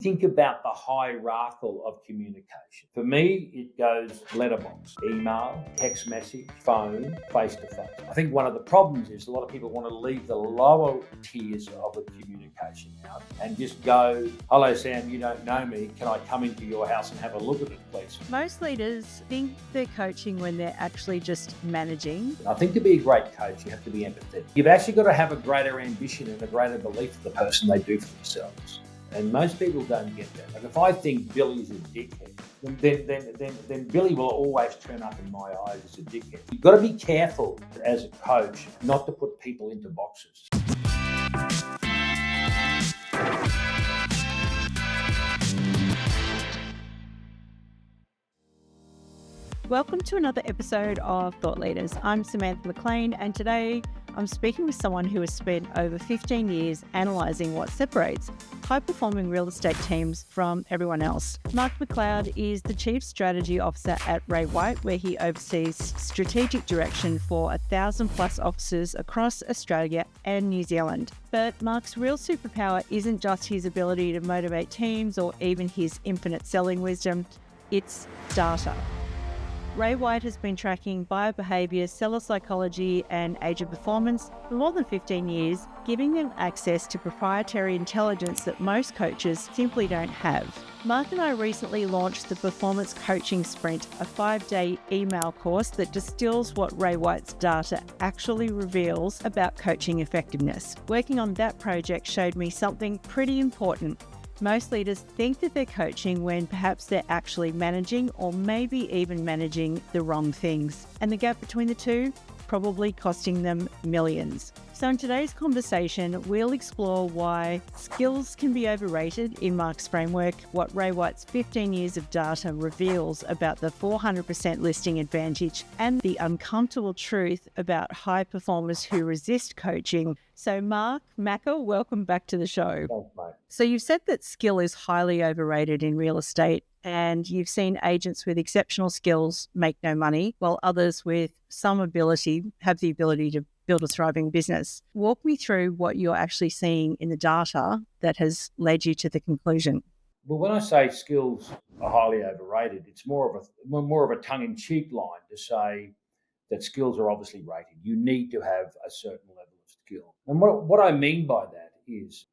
Think about the hierarchical of communication. For me, it goes letterbox, email, text message, phone, face-to-face. I think one of the problems is a lot of people want to leave the lower tiers of the communication out and just go, hello, Sam, you don't know me. Can I come into your house and have a look at it, please? Most leaders think they're coaching when they're actually just managing. I think to be a great coach, you have to be empathetic. You've actually got to have a greater ambition and a greater belief for the person they do for themselves. And most people don't get that. Like if I think Billy's a dickhead, then Billy will always turn up in my eyes as a dickhead. You've got to be careful as a coach not to put people into boxes. Welcome to another episode of Thought Leaders. I'm Samantha McLean, and today I'm speaking with someone who has spent over 15 years analysing what separates high-performing real estate teams from everyone else. Mark McLeod is the Chief Strategy Officer at Ray White, where he oversees strategic direction for 1,000+ offices across Australia and New Zealand. But Mark's real superpower isn't just his ability to motivate teams or even his infinite selling wisdom, it's data. Ray White has been tracking buyer behaviour, seller psychology and agent performance for more than 15 years, giving them access to proprietary intelligence that most coaches simply don't have. Mark and I recently launched the Performance Coaching Sprint, a 5-day email course that distills what Ray White's data actually reveals about coaching effectiveness. Working on that project showed me something pretty important. Most leaders think that they're coaching when perhaps they're actually managing or maybe even managing the wrong things. And the gap between the two, probably costing them millions. So in today's conversation, we'll explore why skills can be overrated in Mark's framework, what Ray White's 15 years of data reveals about the 400% listing advantage, and the uncomfortable truth about high performers who resist coaching. So Mark Macker, welcome back to the show. Thanks, mate. So you've said that skill is highly overrated in real estate, and you've seen agents with exceptional skills make no money, while others with some ability have the ability to build a thriving business. Walk me through what you're actually seeing in the data that has led you to the conclusion. Well, when I say skills are highly overrated, it's more of a tongue-in-cheek line to say that skills are obviously rated. You need to have a certain level of skill. And what I mean by that is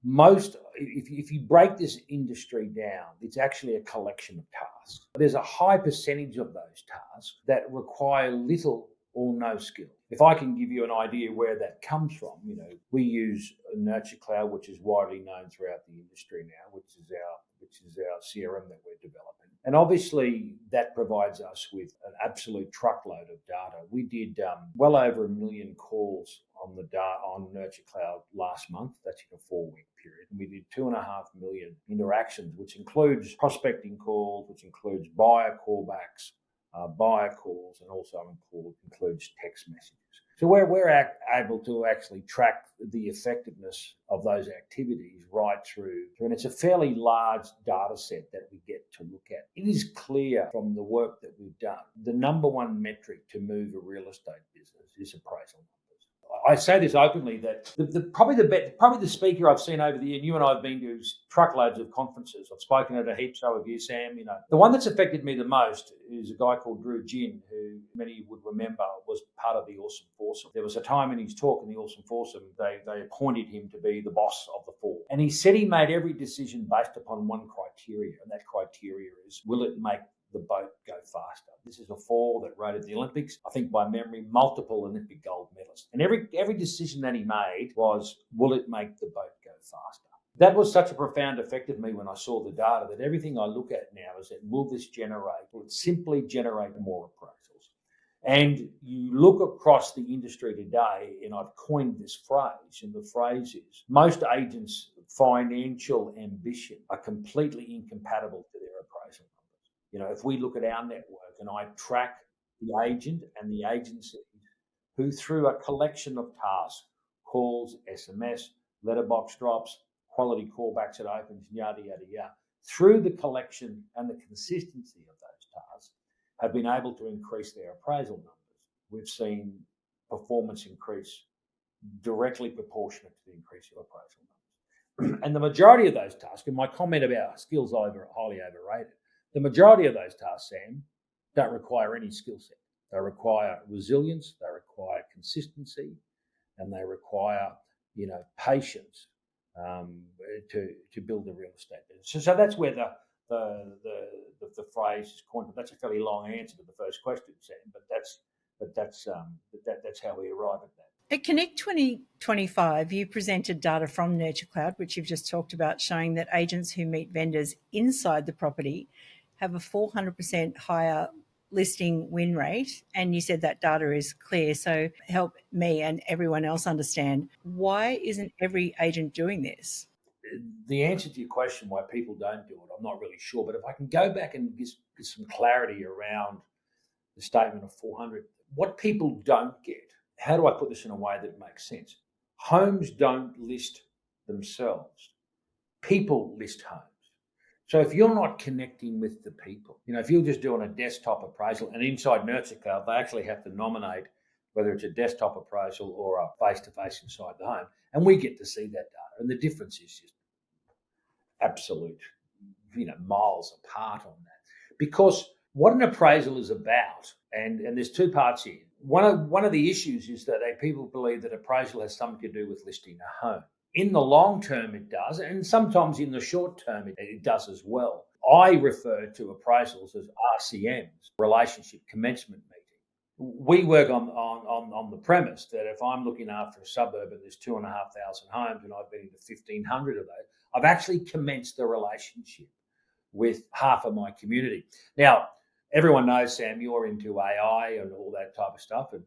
if you break this industry down, it's actually a collection of tasks. There's a high percentage of those tasks that require little or no skill. If I can give you an idea where that comes from, we use Nurture Cloud, which is widely known throughout the industry now, which is our CRM that we're developing. And obviously that provides us with an absolute truckload of data. We did well over 1 million calls on Nurture Cloud last month. That's in a 4-week period. And we did 2.5 million interactions, which includes prospecting calls, which includes buyer callbacks, buyer calls, and also includes text messages. So we're able to actually track the effectiveness of those activities right through, and it's a fairly large data set that we get to look at. It is clear from the work that we've done, the number one metric to move a real estate business is appraisal numbers. I say this openly that probably the speaker I've seen over the year, and you and I have been to truckloads of conferences. I've spoken at a heap so of you, Sam. The one that's affected me the most is a guy called Drew Ginn, who many would remember was part of the Awesome Foursome. There was a time in his talk in the Awesome Foursome, they appointed him to be the boss of the four. And he said he made every decision based upon one criteria, and that criteria is, will it make the boat go faster? This is a four that rode at the Olympics, I think by memory, multiple Olympic gold medalists. And every decision that he made was, will it make the boat go faster? That was such a profound effect of me when I saw the data that everything I look at now is that will it simply generate more appraisals? And you look across the industry today, and I've coined this phrase, and the phrase is, most agents' financial ambition are completely incompatible to their appraisal numbers. If we look at our network and I track the agent and the agency who through a collection of tasks, calls, SMS, letterbox drops, quality callbacks at opens, yada, yada, yada, through the collection and the consistency of those tasks, have been able to increase their appraisal numbers. We've seen performance increase directly proportionate to the increase of appraisal numbers. And the majority of those tasks, and my comment about skills highly overrated, the majority of those tasks, Sam, don't require any skill set. They require resilience, they require consistency, and they require, patience to build a real estate business. So that's where the phrase is coined. That's a fairly long answer to the first question, Sam, but that's how we arrive at that. At Connect 2025, you presented data from NurtureCloud, which you've just talked about, showing that agents who meet vendors inside the property have a 400% higher listing win rate. And you said that data is clear. So help me and everyone else understand, why isn't every agent doing this? The answer to your question, why people don't do it, I'm not really sure. But if I can go back and get some clarity around the statement of 400, what people don't get, how do I put this in a way that makes sense? Homes don't list themselves. People list homes. So if you're not connecting with the people, if you're just doing a desktop appraisal, and inside NurtureCloud, they actually have to nominate whether it's a desktop appraisal or a face-to-face inside the home. And we get to see that data. And the difference is just absolute, miles apart on that. Because what an appraisal is about, and there's two parts here. One of the issues is that people believe that appraisal has something to do with listing a home. In the long term, it does, and sometimes in the short term, it does as well. I refer to appraisals as RCMs, relationship commencement meeting. We work on the premise that if I'm looking after a suburb and there's 2,500 homes and I've been into 1,500 of those, I've actually commenced the relationship with half of my community. Now, everyone knows, Sam, you're into AI and all that type of stuff, and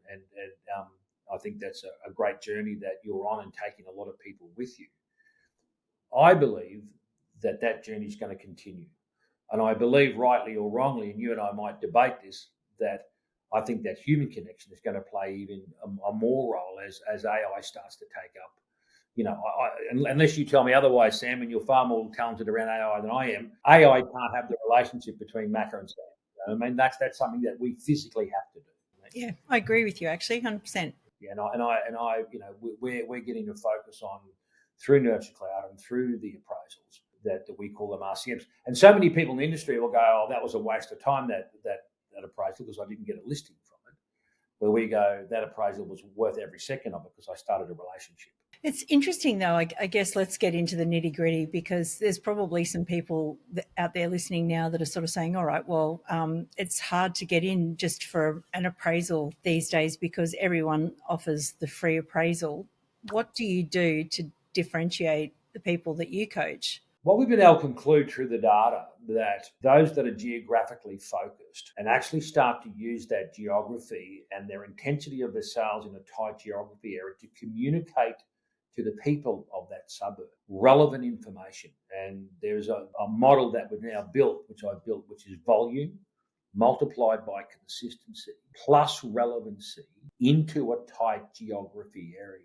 I think that's a great journey that you're on and taking a lot of people with you. I believe that journey is going to continue. And I believe, rightly or wrongly, and you and I might debate this, that I think that human connection is going to play even a more role as AI starts to take up. Unless you tell me otherwise, Sam, and you're far more talented around AI than I am, AI can't have the relationship between Macca and Sam. I mean, that's something that we physically have to do. Yeah, I agree with you, actually, 100%. Yeah, we're getting to focus on, through NurtureCloud and through the appraisals that we call them RCMs. And so many people in the industry will go, "Oh, that was a waste of time, that appraisal, because I didn't get a listing from it." Where we go, that appraisal was worth every second of it because I started a relationship. It's interesting, though. I guess let's get into the nitty gritty, because there's probably some people out there listening now that are sort of saying, all right, well, it's hard to get in just for an appraisal these days because everyone offers the free appraisal. What do you do to differentiate the people that you coach? What we've been able to conclude through the data, that those that are geographically focused and actually start to use that geography and their intensity of their sales in a tight geography area to communicate to the people of that suburb relevant information. And there's a model that we've now built, which is volume multiplied by consistency plus relevancy into a tight geography area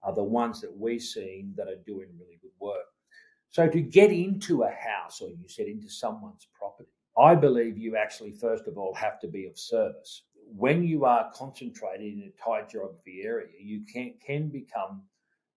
are the ones that we're seeing that are doing really good work. So to get into a house, or you said into someone's property, I believe you actually, first of all, have to be of service. When you are concentrated in a tight geography area, you can become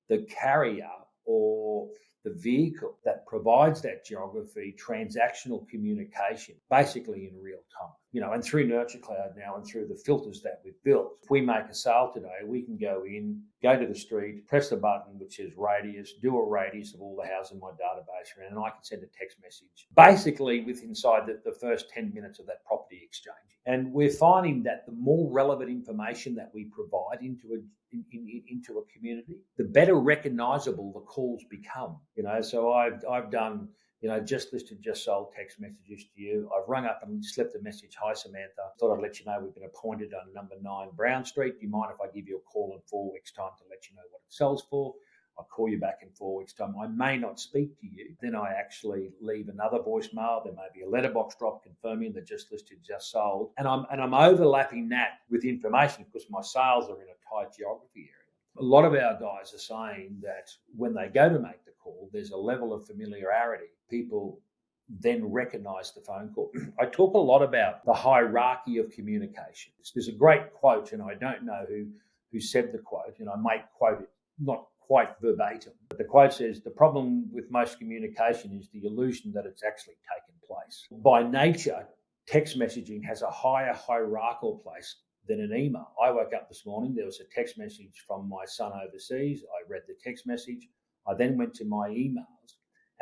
the carrier or the vehicle that provides that geography, transactional communication, basically in real time. And through NurtureCloud now and through the filters that we've built, if we make a sale today, we can go in, go to the street, press the button which says radius, do a radius of all the houses in my database around, and I can send a text message basically with inside the first 10 minutes of that property exchange. And we're finding that the more relevant information that we provide into a community, the better recognizable the calls become. So I've done, just listed, just sold text messages to you. I've rung up and slipped a message. Hi, Samantha. Thought I'd let you know we've been appointed on number 9 Brown Street. Do you mind if I give you a call in 4 weeks' time to let you know what it sells for? I'll call you back in 4 weeks' time. I may not speak to you. Then I actually leave another voicemail. There may be a letterbox drop confirming that just listed, just sold. And I'm overlapping that with information because my sales are in a tight geography area. A lot of our guys are saying that when they go to make the call, there's a level of familiarity. People then recognize the phone call. I talk a lot about the hierarchy of communication. There's a great quote, and I don't know who said the quote, and I might quote it not quite verbatim. But the quote says, the problem with most communication is the illusion that it's actually taken place. By nature, text messaging has a higher hierarchical place than an email. I woke up this morning, there was a text message from my son overseas. I read the text message. I then went to my emails.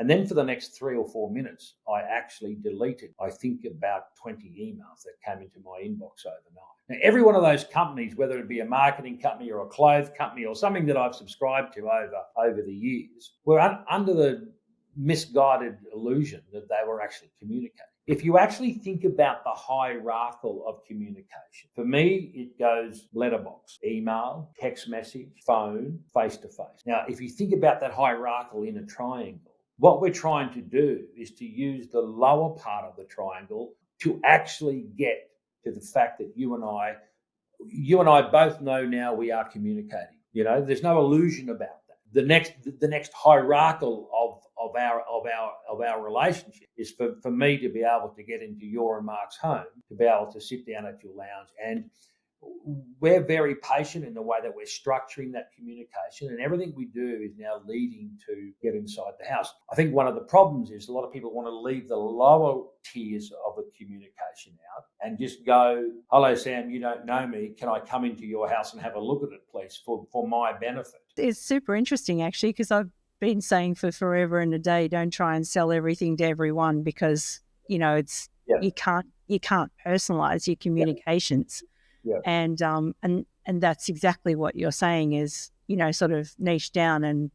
And then for the next 3 or 4 minutes, I actually deleted, I think, about 20 emails that came into my inbox overnight. Now, every one of those companies, whether it be a marketing company or a clothes company or something that I've subscribed to over the years, were under the misguided illusion that they were actually communicating. If you actually think about the hierarchical of communication, for me, it goes letterbox, email, text message, phone, face-to-face. Now, if you think about that hierarchical in a triangle, what we're trying to do is to use the lower part of the triangle to actually get to the fact that you and I both know now we are communicating. There's no illusion about that. The next hierarchical of our relationship is for me to be able to get into your and Mark's home, to be able to sit down at your lounge, and we're very patient in the way that we're structuring that communication, and everything we do is now leading to get inside the house. I think one of the problems is a lot of people want to leave the lower tiers of the communication out and just go, hello, Sam, you don't know me. Can I come into your house and have a look at it, please, for my benefit? It's super interesting, actually, because I've been saying for forever and a day, don't try and sell everything to everyone, because, it's you can't personalize your communications. Yeah. And that's exactly what you're saying is, sort of niche down and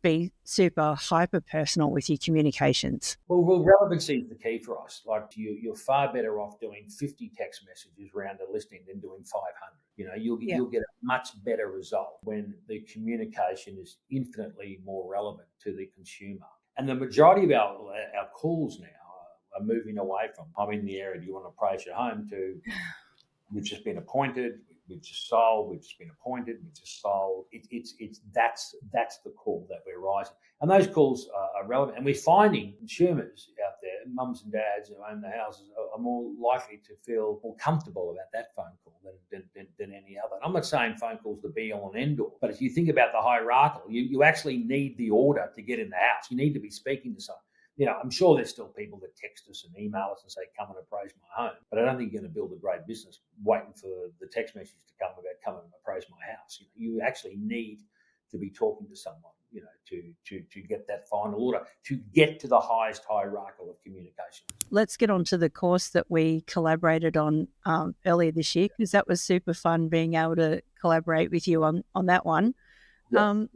be super hyper personal with your communications. Well, relevancy is the key for us. Like you're far better off doing 50 text messages around a listing than doing 500. You'll get a much better result when the communication is infinitely more relevant to the consumer. And the majority of our calls now are moving away from, I'm in the area, do you want to appraise your home, to we've just been appointed, we've just sold, we've just been appointed, we've just sold. That's the call that we're rising. And those calls are relevant. And we're finding consumers out there, mums and dads who own the houses, are more likely to feel more comfortable about that phone call than any other. And I'm not saying phone calls the be all and end all, but if you think about the hierarchical, you actually need the order to get in the house. You need to be speaking to someone. I'm sure there's still people that text us and email us and say, come and appraise my home. But I don't think you're going to build a great business waiting for the text message to come about come and appraise my house. You actually need to be talking to someone, to get that final order, to get to the highest hierarchical of communication. Let's get on to the course that we collaborated on earlier this year, because that was super fun being able to collaborate with you on that one. Yeah.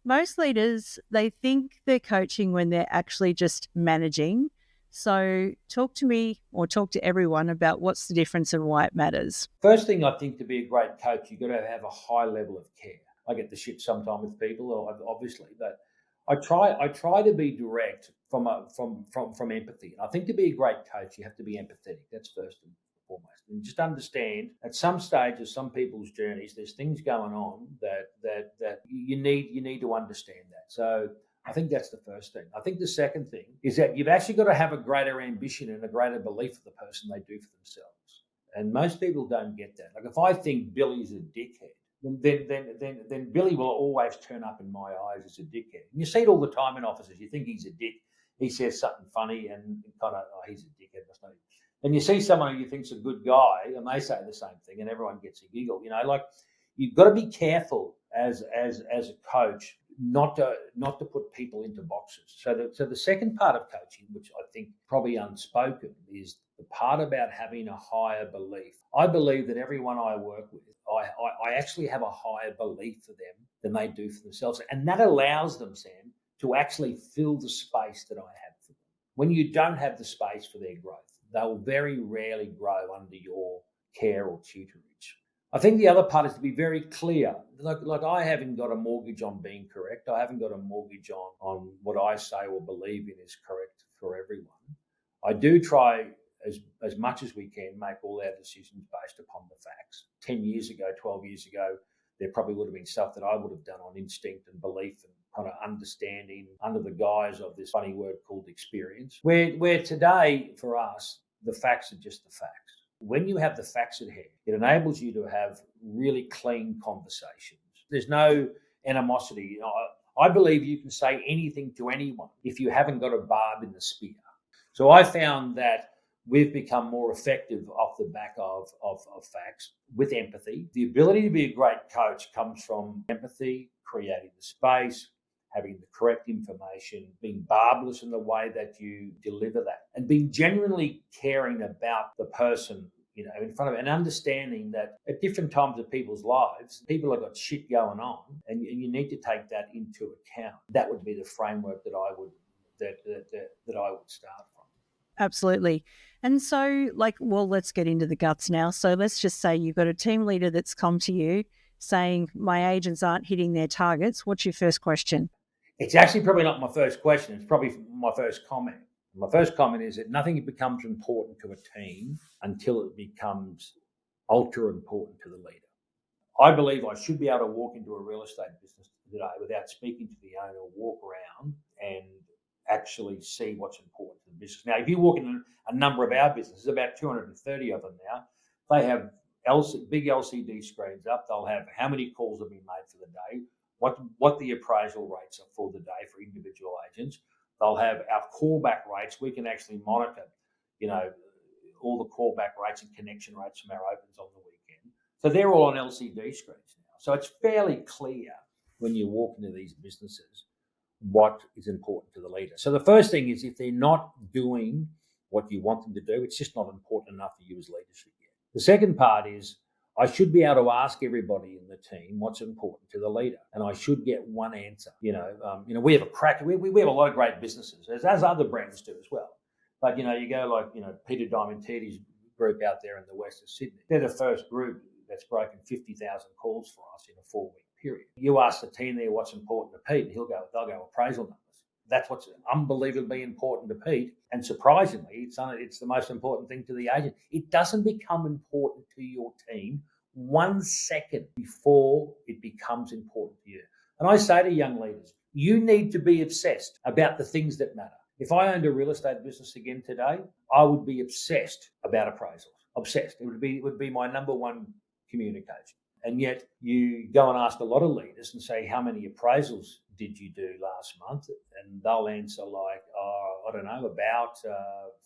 Most leaders, they think they're coaching when they're actually just managing. So talk to me, or talk to everyone, about what's the difference and why it matters. First thing, I think, to be a great coach, you've got to have a high level of care. I get the shit sometimes with people, obviously, but I try to be direct from empathy. And I think to be a great coach, you have to be empathetic. That's first and foremost. And just understand at some stage of some people's journeys, there's things going on that you need to understand that. So I think that's the first thing. I think the second thing is that you've actually got to have a greater ambition and a greater belief of the person they do for themselves. And most people don't get that. Like if I think Billy's a dickhead, then Billy will always turn up in my eyes as a dickhead. And you see it all the time in offices. You think he's a dick. He says something funny and kind of, he's a dickhead. And you see someone who you think's a good guy, and they say the same thing, and everyone gets a giggle. Like you've got to be careful as a coach not to put people into boxes. So the second part of coaching, which I think probably unspoken, is the part about having a higher belief. I believe that everyone I work with, I actually have a higher belief for them than they do for themselves, and that allows them, Sam, to actually fill the space that I have for them. When you don't have the space for their growth, they will very rarely grow under your care or tutorage. I think the other part is to be very clear. Like I haven't got a mortgage on being correct. I haven't got a mortgage on what I say or believe in is correct for everyone. I do try as much as we can make all our decisions based upon the facts. 10 years ago, 12 years ago, there probably would have been stuff that I would have done on instinct and belief and kind of understanding under the guise of this funny word called experience. Where today, for us, the facts are just the facts. When you have the facts at hand, it enables you to have really clean conversations. There's no animosity. I believe you can say anything to anyone if you haven't got a barb in the spear. So I found that we've become more effective off the back of facts with empathy. The ability to be a great coach comes from empathy, creating the space, having the correct information, being barbless in the way that you deliver that, and being genuinely caring about the person, in front of it, and understanding that at different times of people's lives, people have got shit going on, and you need to take that into account. That would be the framework that I would start from. Absolutely. And so, let's get into the guts now. So let's just say you've got a team leader that's come to you saying, my agents aren't hitting their targets. What's your first question? It's actually probably not my first question. It's probably my first comment. My first comment is that nothing becomes important to a team until it becomes ultra important to the leader. I believe I should be able to walk into a real estate business today without speaking to the owner, walk around and actually see what's important to the business. Now, if you walk in a number of our businesses, about 230 of them now, they have big LCD screens up. They'll have how many calls have been made for the day, what the appraisal rates are for the day for individual agents. They'll have our callback rates. We can actually monitor, all the callback rates and connection rates from our opens on the weekend. So they're all on LCD screens now. So it's fairly clear when you walk into these businesses what is important to the leader. So the first thing is, if they're not doing what you want them to do, it's just not important enough for you as leadership yet. The second part is, I should be able to ask everybody in the team what's important to the leader, and I should get one answer. We have we have a lot of great businesses, as other brands do as well. But you go Peter Diamantidis group out there in the west of Sydney. They're the first group that's broken 50,000 calls for us in a 4-week period. You ask the team there what's important to Pete, and they'll go appraisal numbers. That's what's unbelievably important to Pete. And surprisingly, it's the most important thing to the agent. It doesn't become important to your team 1 second before it becomes important to you. And I say to young leaders, you need to be obsessed about the things that matter. If I owned a real estate business again today, I would be obsessed about appraisals. Obsessed. It would be my number one communication. And yet you go and ask a lot of leaders and say, how many appraisals did you do last month? And they'll answer about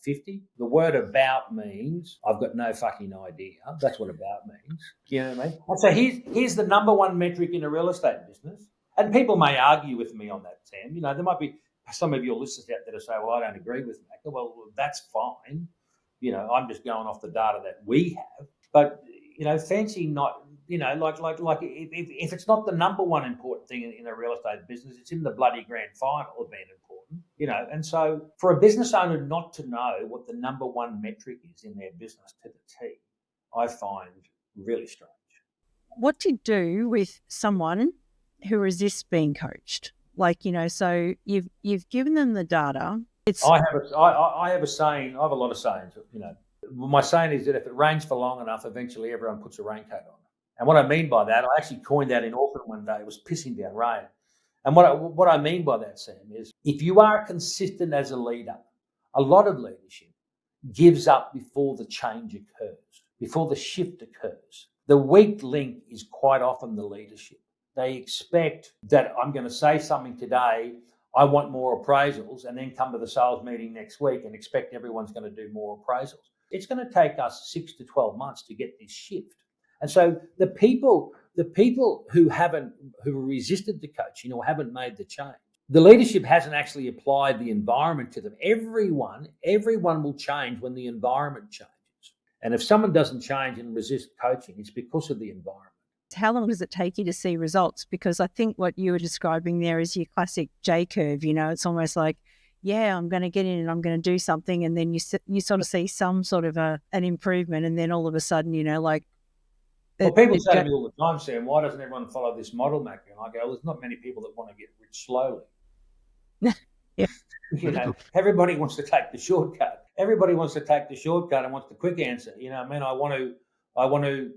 50. The word about means I've got no fucking idea. That's what about means. You know what I mean? And so here's the number one metric in a real estate business. And people may argue with me on that, Sam. There might be some of your listeners out there to say, well, I don't agree with that. Well, that's fine. I'm just going off the data that we have. But, fancy not... if it's not the number one important thing in a real estate business, it's in the bloody grand final of being important, And so for a business owner not to know what the number one metric is in their business to the T, I find really strange. What do you do with someone who resists being coached? So you've given them the data. I have a saying. I have a lot of sayings. My saying is that if it rains for long enough, eventually everyone puts a raincoat on. And what I mean by that, I actually coined that in Auckland one day. It was pissing down rain. And what I mean by that, Sam, is if you are consistent as a leader, a lot of leadership gives up before the change occurs, before the shift occurs. The weak link is quite often the leadership. They expect that I'm going to say something today, I want more appraisals, and then come to the sales meeting next week and expect everyone's going to do more appraisals. It's going to take us 6 to 12 months to get this shift. And so the people who resisted the coaching or haven't made the change, the leadership hasn't actually applied the environment to them. Everyone will change when the environment changes. And if someone doesn't change and resist coaching, it's because of the environment. How long does it take you to see results? Because I think what you were describing there is your classic J curve. It's almost like, yeah, I'm going to get in and I'm going to do something, and then you sort of see some sort of an improvement, and then all of a sudden, Well, people say to me all the time, Sam, why doesn't everyone follow this model, Mac? And I go, well, there's not many people that want to get rich slowly. Yeah. Everybody wants to take the shortcut. Everybody wants to take the shortcut and wants the quick answer. I want to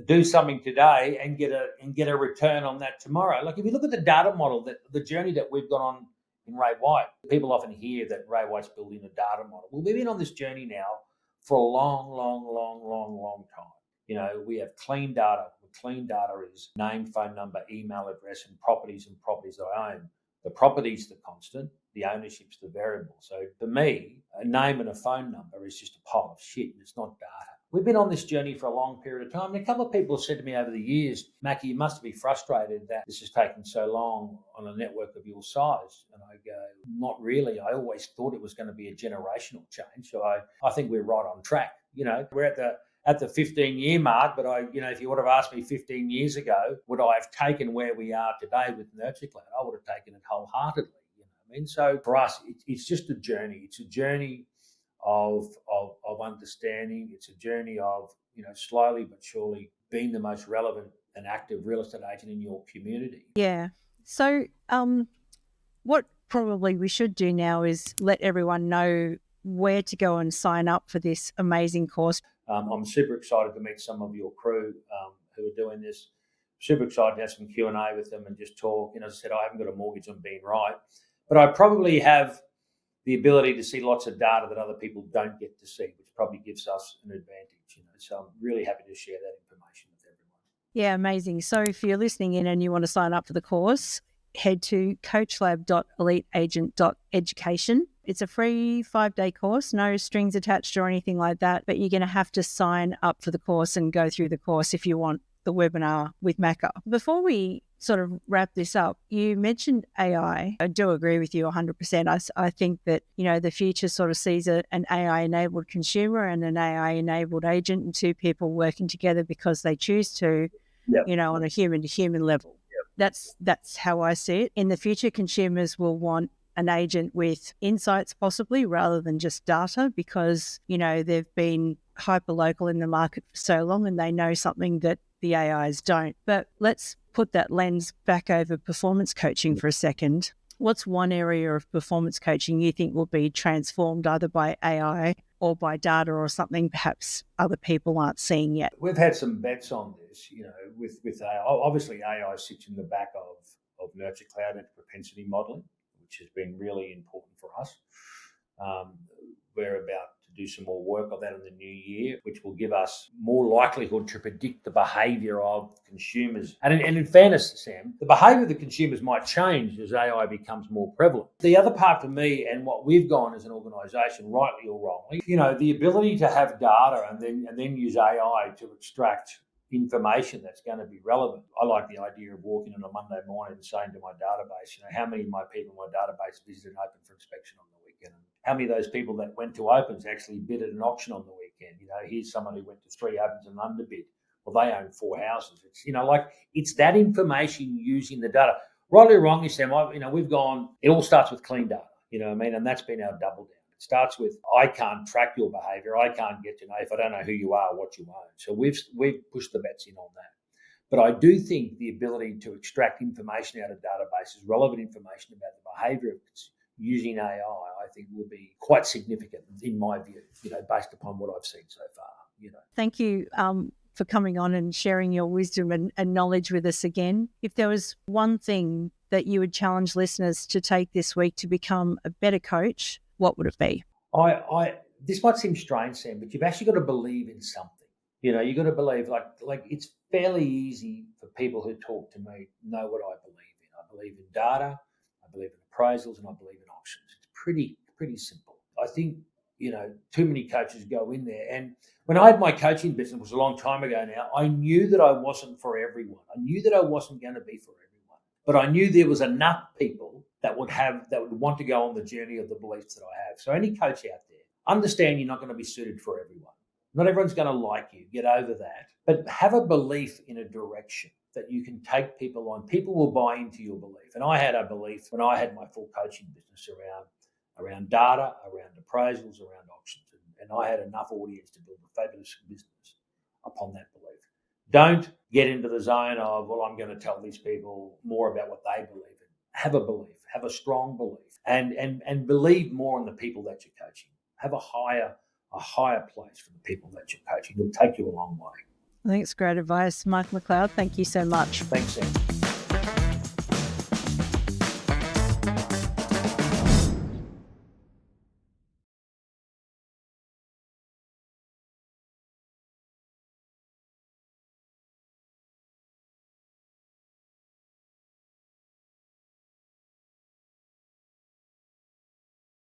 do something today and get a return on that tomorrow. Like if you look at the data model, that the journey that we've gone on in Ray White, people often hear that Ray White's building a data model. Well, we've been on this journey now for a long, long, long, long, long time. We have clean data. Clean data is name, phone number, email address, and properties that I own. The property's the constant, the ownership's the variable. So for me, a name and a phone number is just a pile of shit, and it's not data. We've been on this journey for a long period of time. And a couple of people have said to me over the years, Mackie, you must be frustrated that this has taken so long on a network of your size. And I go, not really. I always thought it was going to be a generational change. So I think we're right on track. We're at the 15-year mark, but if you would have asked me 15 years ago, would I have taken where we are today with NurtureCloud? I would have taken it wholeheartedly. So for us, it's just a journey. It's a journey of understanding. It's a journey of slowly but surely being the most relevant and active real estate agent in your community. Yeah. So what probably we should do now is let everyone know where to go and sign up for this amazing course. I'm super excited to meet some of your crew who are doing this. Super excited to have some Q&A with them and just talk. As I said, I haven't got a mortgage on being right, but I probably have the ability to see lots of data that other people don't get to see, which probably gives us an advantage. So I'm really happy to share that information with everyone. Yeah, amazing. So if you're listening in and you want to sign up for the course, head to coachlab.eliteagent.education. It's a free 5-day course, no strings attached or anything like that, but you're going to have to sign up for the course and go through the course if you want the webinar with Macca. Before we sort of wrap this up, you mentioned AI. I do agree with you 100%. I think that, the future sort of sees an AI-enabled consumer and an AI-enabled agent, and two people working together because they choose to, on a human-to-human level. Yep. That's how I see it. In the future, consumers will want an agent with insights possibly rather than just data because, they've been hyper-local in the market for so long and they know something that the AIs don't. But let's put that lens back over performance coaching for a second. What's one area of performance coaching you think will be transformed either by AI or by data or something perhaps other people aren't seeing yet? We've had some bets on this, with AI. Obviously, AI sits in the back of NurtureCloud and propensity modeling, which has been really important for us. We're about to do some more work on that in the new year, which will give us more likelihood to predict the behaviour of consumers. And in fairness, Sam, the behaviour of the consumers might change as AI becomes more prevalent. The other part for me and what we've gone as an organisation, rightly or wrongly, the ability to have data and then use AI to extract information that's going to be relevant. I like the idea of walking on a Monday morning and saying to my database, how many of my people in my database visited Open for inspection on the weekend? How many of those people that went to Opens actually bid at an auction on the weekend? Here's someone who went to 3 Opens and underbid. Well, they own 4 houses. It's, it's that information using the data. Rightly or wrongly, Sam, we've gone, it all starts with clean data, and that's been our double down. It starts with, I can't track your behaviour. I can't get to know if I don't know who you are, what you own. So we've pushed the bets in on that. But I do think the ability to extract information out of databases, relevant information about the behaviour of using AI, I think will be quite significant in my view, based upon what I've seen so far. Thank you for coming on and sharing your wisdom and knowledge with us again. If there was one thing that you would challenge listeners to take this week to become a better coach, what would it be? This might seem strange, Sam, but you've actually got to believe in something. You've got to believe, like it's fairly easy for people who talk to me know what I believe in. I believe in data, I believe in appraisals, and I believe in auctions. It's pretty simple. I think, too many coaches go in there. And when I had my coaching business, it was a long time ago now, I knew that I wasn't for everyone. I knew that I wasn't going to be for everyone. But I knew there was enough people that would want to go on the journey of the beliefs that I have. So any coach out there, understand you're not going to be suited for everyone. Not everyone's going to like you. Get over that. But have a belief in a direction that you can take people on. People will buy into your belief. And I had a belief when I had my full coaching business around data, around appraisals, around auctions. And I had enough audience to build a fabulous business upon that belief. Don't get into the zone of, well, I'm going to tell these people more about what they believe in. Have a belief. Have a strong belief. And believe more in the people that you're coaching. Have a higher place for the people that you're coaching. It'll take you a long way. I think it's great advice. Mike McLeod, thank you so much. Thanks, Sam.